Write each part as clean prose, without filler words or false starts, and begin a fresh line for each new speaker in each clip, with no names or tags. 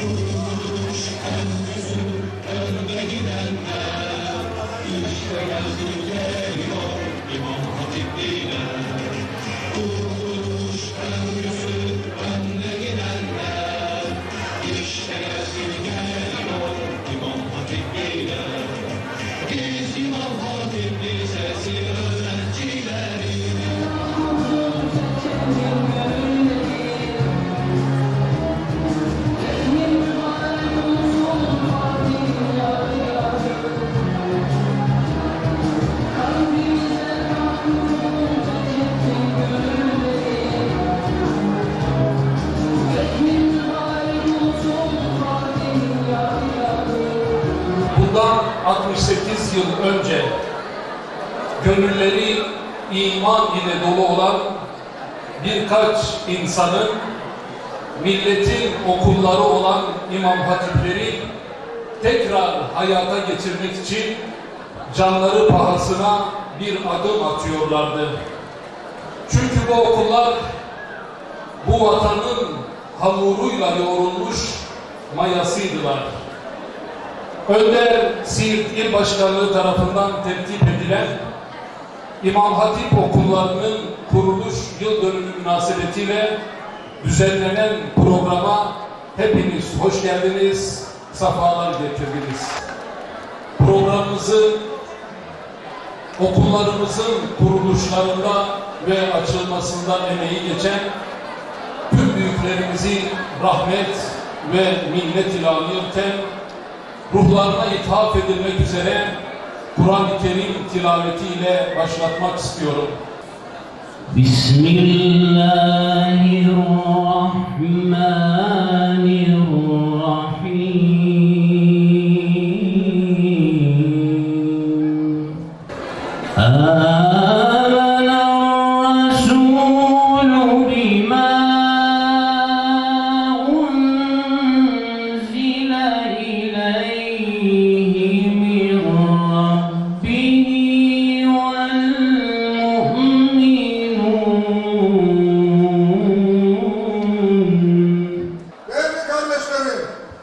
Kuruluş en güzel önde gidenler, işte geldi geliyor İmam Hatip'liler. Kuruluş en güzel önde gidenler, işte geldi geliyor İmam Hatip'liler. Biz İmam Hatip Lisesi öğrencileri.
Bundan 68 yıl önce gönülleri iman ile dolu olan birkaç insanın milletin okulları olan İmam Hatipleri tekrar hayata geçirmek için canları pahasına bir adım atıyorlardı. Çünkü bu okullar bu vatanın hamuruyla yoğrulmuş mayasıydılar. Önder Siirt İl Başkanlığı tarafından tertip edilen İmam Hatip okullarının kuruluş yıl dönümü münasebetiyle düzenlenen programa hepiniz hoş geldiniz, sefalar getirdiniz. Programımızı okullarımızın kuruluşlarında ve açılmasında emeği geçen tüm büyüklerimizi rahmet ve minnet ile anıyorken ruhlarına ithaf edilmek üzere Kur'an-ı Kerim tilavetiyle başlatmak istiyorum.
Bismillahirrahmanirrahim.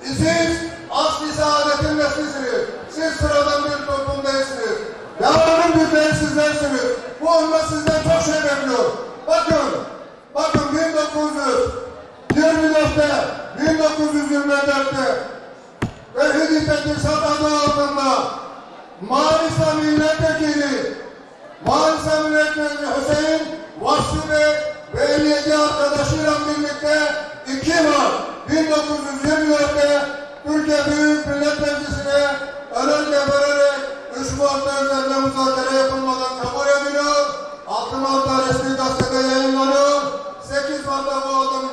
Siz asli saadetin neslisiniz. Siz sıradan bir toplum değilsiniz. Yarının büyükleri sizlersiniz. Bu ümmet sizden çok şey bekliyor. Bakın 1924'te ve Hidip'teki adı altında Manisa Milletvekili Hüseyin Vasfi Bey ve 57 arkadaşıyla birlikte 2 Mart 1924'te Türkiye Büyük Millet Meclisi'ne önem vererek 3 Mart'ta üzerinde müzakere yapılmadan kabul ediliyor. 6 Mart'ta resmi gazetede yayınlanıyor. 8 Mart'ta bu adam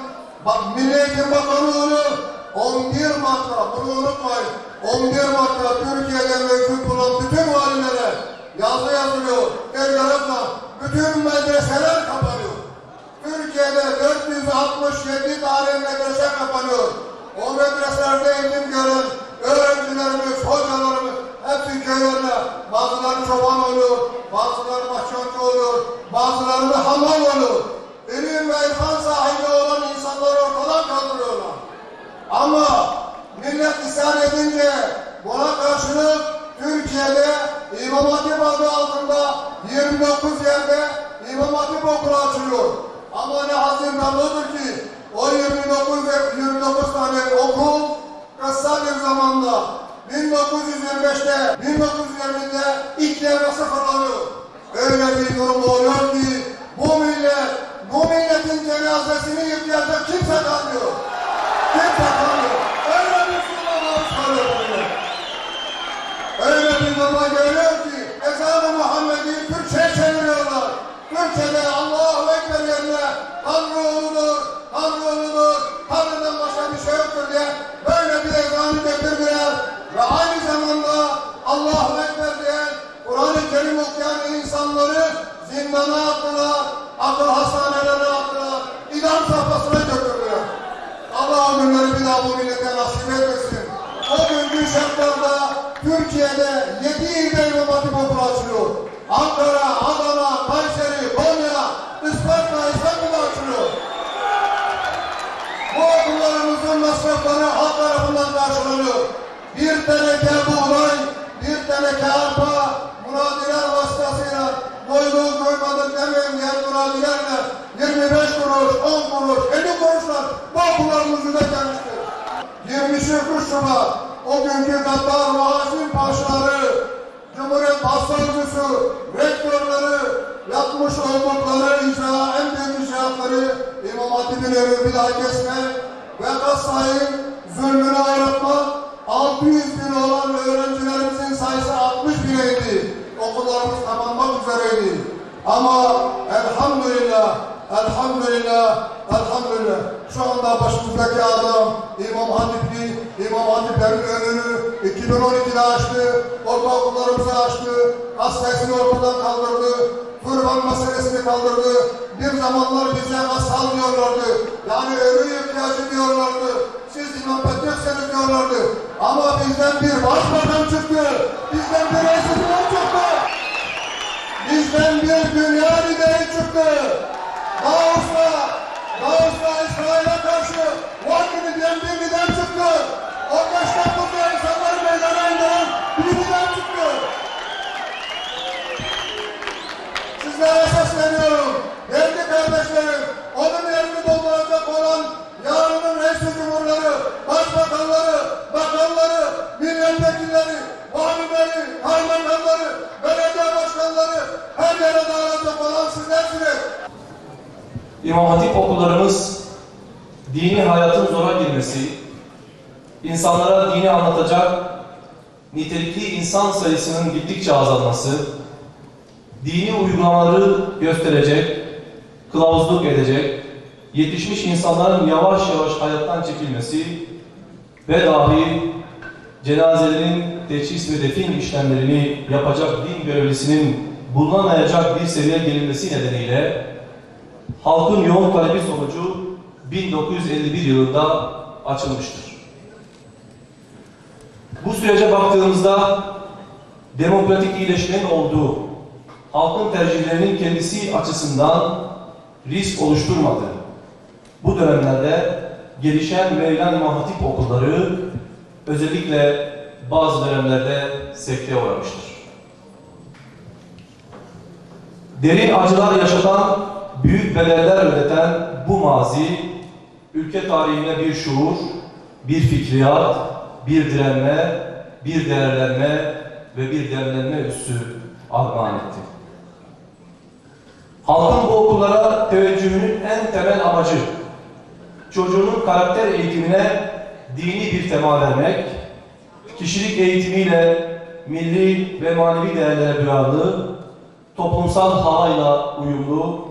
Milli Eğitim Bakanı oluyor. 11 Mart'ta, bunu unutmayın, 11 Mart'ta Türkiye'de mevcut olan bütün valilere yazı yazılıyor. Telgrafla bütün medreseler kapanıyor. Türkiye'de 467 tane medrese kapanıyor. O medreselerde eğitim gören öğrencilerimiz, hocalarımız hepsi köylerine, bazıları çoban oluyor, bazıları başçancı oluyor, bazıları da hamal oluyor. İlim ve irfan sahibi olan insanları ortadan kaldırıyorlar. Ama millet isyan edince buna karşılık Türkiye'de İmam Hatip adı altında 29 yerde İmam Hatip okulu açılıyor. Ama ne hazindarlıdır ki o 29 tane okul kısa bir zamanda 1925'te 1920'de ilk devre sıfırlanıyor. Öyle bir durum oluyor ki bu milletin cenazesini yıkayacak kimse kalmıyor. Öyle bir duruma maruz kalıyor. Öyle bir duruma geliyor ki ezan-ı Muhammed'i Türkçe'ye çeviriyorlar. Türkçe'de Allahu Ekber yerine Tanrı oğludur, Tanrı'dan başka bir şey yoktur diye böyle bir ezanı getirdiler. Ve aynı zamanda Allahu Ekber diyen Kur'an-ı Kerim okuyan insanları zindana attılar, akıl hastanelerine attılar, idam safhasına götürdüler. Allah o günleri bir daha bu millete nasip etmesin. O günkü şartlarda Türkiye'de 7 ilde İmam Hatip okulu açılıyor. Ankara, Adana, Kayseri, Konya, Isparta, İstanbul'da açılıyor. Bu okullarımızın masrafları halk tarafından karşılanıyor. Bir teneke buğday, bir teneke arpa, muradiler vasıtasıyla doyduk doymadık demeyin diyen muradilerle 25 kuruş, 10 kuruş, 50 kuruşlar bu okullarımızı da gelmiştir. 23 Şubat o günkü gaddar muhasip paşaları, Cumhuriyet Başsavcısı, rektörleri yapmış oldukları icra, en büyük icraatları İmam Hatip'in önünü bir daha kesme ve Gazze'nin zulmünü öğretmek, 600 bin olan öğrencilerimizin sayısı 60 bineydi. Okullarımız kapanmak üzereydi. Ama elhamdülillah, elhamdülillah, elhamdülillah şu anda başımızdaki adam İmam Hatip'li, İmam Hatip'lerin önünü 2012'de açtı, ortaokullarımızı açtı, hastayısını ortadan kaldırdı, kurban meselesini kaldırdı. Bir zamanlar bize hasta diyorlardı, yani ölü ihtiyacı diyorlardı. Siz İmam Petrus'seniz diyorlardı. Ama bizden bir başbakan çıktı, bizden bir reis çıktı, bizden bir dünya lideri çıktı. Dağus'ta İsrail'e karşı vakini diyen bir lider çıktı. 15 Temmuz'da insanlar meydana indiren bir lider çıktı. Sizlere sesleniyorum. Değerli kardeşlerim, onun yerini dolduracak olan yarının reis cumhurları, başbakanları, bakanları, milletvekilleri, valileri, kaymakamları, belediye başkanları, her yere dağılacak olan sizlersiniz.
İmam Hatip okullarımız dini hayatın zora girmesi, insanlara dini anlatacak nitelikli insan sayısının gittikçe azalması, dini uygulamaları gösterecek, kılavuzluk edecek, yetişmiş insanların yavaş yavaş hayattan çekilmesi ve dahi cenazelerin teçhiz ve defin işlemlerini yapacak din görevlisinin bulunamayacak bir seviyeye gelinmesi nedeniyle halkın yoğun talebi sonucu 1951 yılında açılmıştır. Bu sürece baktığımızda demokratik iyileşmenin olduğu, halkın tercihlerinin kendisi açısından risk oluşturmadığı, bu dönemlerde gelişen ve verilen İmam Hatip okulları özellikle bazı dönemlerde sekteye uğramıştır. Derin acılar yaşatan, büyük bedeller ödeten bu mazi, ülke tarihine bir şuur, bir fikriyat, bir direnme, bir değerlenme ve bir demlenme üssü armağan etti. Halkın bu okullara teveccühünün en temel amacı, çocuğunun karakter eğitimine dini bir tema vermek, kişilik eğitimiyle milli ve manevi değerlere duyarlı, toplumsal havayla uyumlu,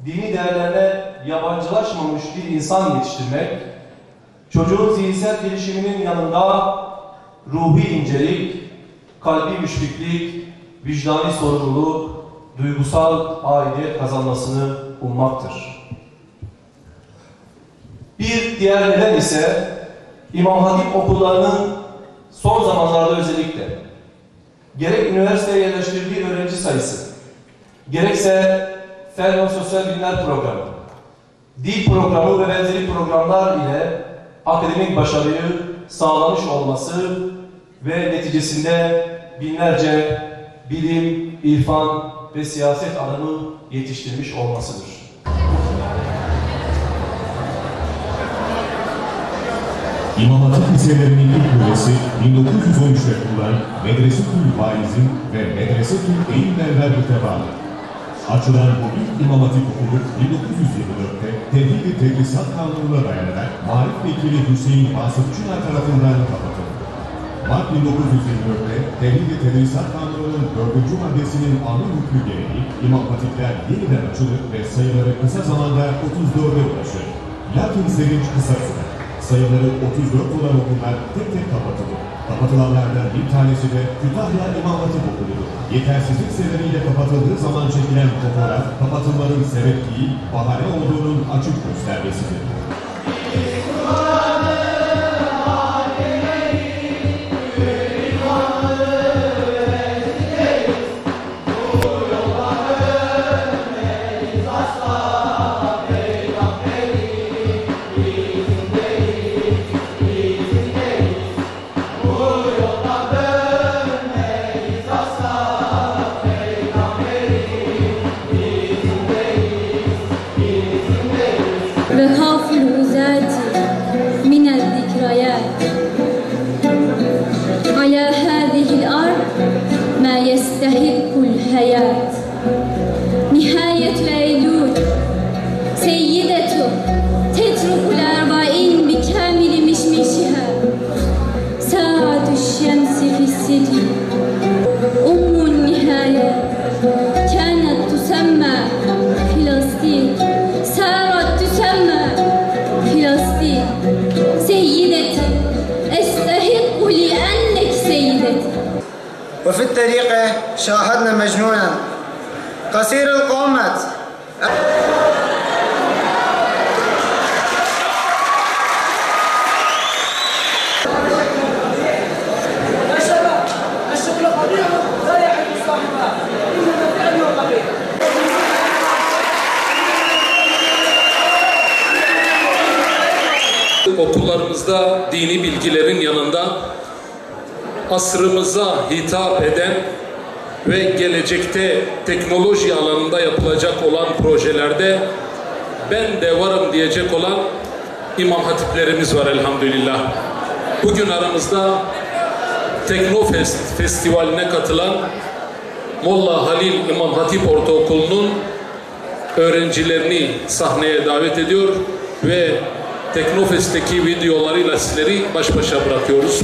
dini değerlerine yabancılaşmamış bir insan yetiştirmek, çocuğun zihinsel gelişiminin yanında ruhi incelik, kalbi müşfiklik, vicdani sorumluluk, duygusal aidiyet kazanmasını ummaktır. Bir diğer neden ise İmam Hatip okullarının son zamanlarda özellikle gerek üniversiteye yerleştirdiği öğrenci sayısı, gerekse Fen ve Sosyal Bilimler Programı, dil programı ve benzeri programlar ile akademik başarıyı sağlamış olması ve neticesinde binlerce bilim, irfan ve siyaset adamı yetiştirmiş olmasıdır.
İmam Hatip liselerinin ilk üyesi 1913'te kurulan Medresetül Vaiz'in ve Medresetül Eğitimler mütevalı. Açılan bu ilk İmam Hatip okulu 1924'te Tehdit-i Tedrisat Kanunu'na dayanarak Marif Vekili Hüseyin Vasıf Çınar tarafından kapatıldı. Mart 1924'te Tehdit-i Tedrisat Kanunu'nun 4. maddesinin anı hükmü gereği İmam Hatipler yeniden açılır ve sayıları kısa zamanda 34'e ulaşır. Lakin sevinç kısa sürer. Sayıları 34 olan okullar tek tek kapatılır. Kapatılanlardan bir tanesi de Kütahya İmam Hatip Okulu'dur. Yetersizlik sebebiyle kapatıldığı zaman çekilen fotoğraf, kapatılmanın sebep değil, bahane olduğunun açık göstergesidir.
وفي الطريق شاهدنا مجنونا قصير القامة.
Okullarımızda dini bilgilerin yanında asrımıza hitap eden ve gelecekte teknoloji alanında yapılacak olan projelerde ben de varım diyecek olan imam hatiplerimiz var elhamdülillah. Bugün aramızda Teknofest Festivali'ne katılan Molla Halil İmam Hatip Ortaokulu'nun öğrencilerini sahneye davet ediyor ve Teknofest'teki videolarıyla sizleri baş başa bırakıyoruz.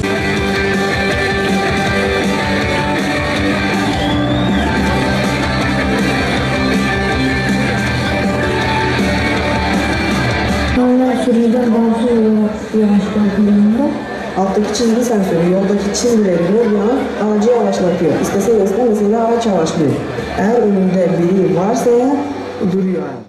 Hala sürüden bağımsız olarak yavaşlatılığında alttaki çizgi sensörü yoldaki çizgileri görüyor, aracı yavaşlatıyor. İstese istemese de araç yavaşlıyor. Eğer önünde biri varsa duruyor.